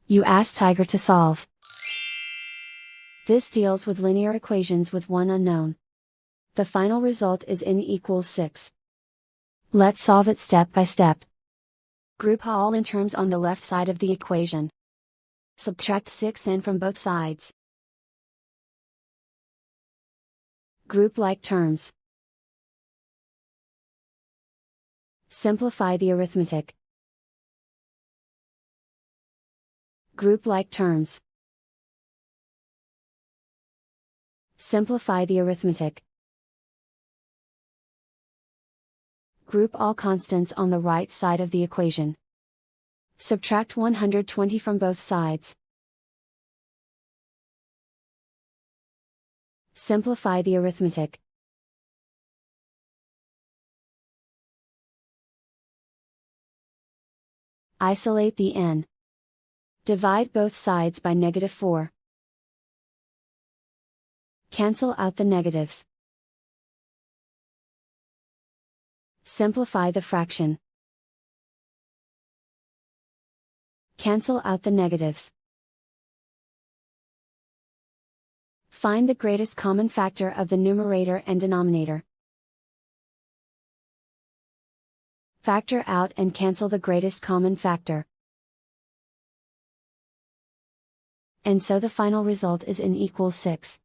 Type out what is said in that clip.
You ask Tiger to solve. This deals with linear equations with one unknown. The final result is n equals 6. Let's solve it step by step. Group all in terms on the left side of the equation. Subtract 6n from both sides. Group like terms. Simplify the arithmetic. Group like terms. Simplify the arithmetic. Group all constants on the right side of the equation. Subtract 120 from both sides. Simplify the arithmetic. Isolate the n. Divide both sides by -4. Cancel out the negatives. Simplify the fraction. Cancel out the negatives. Find the greatest common factor of the numerator and denominator. Factor out and cancel the greatest common factor. And so the final result is n equals 6.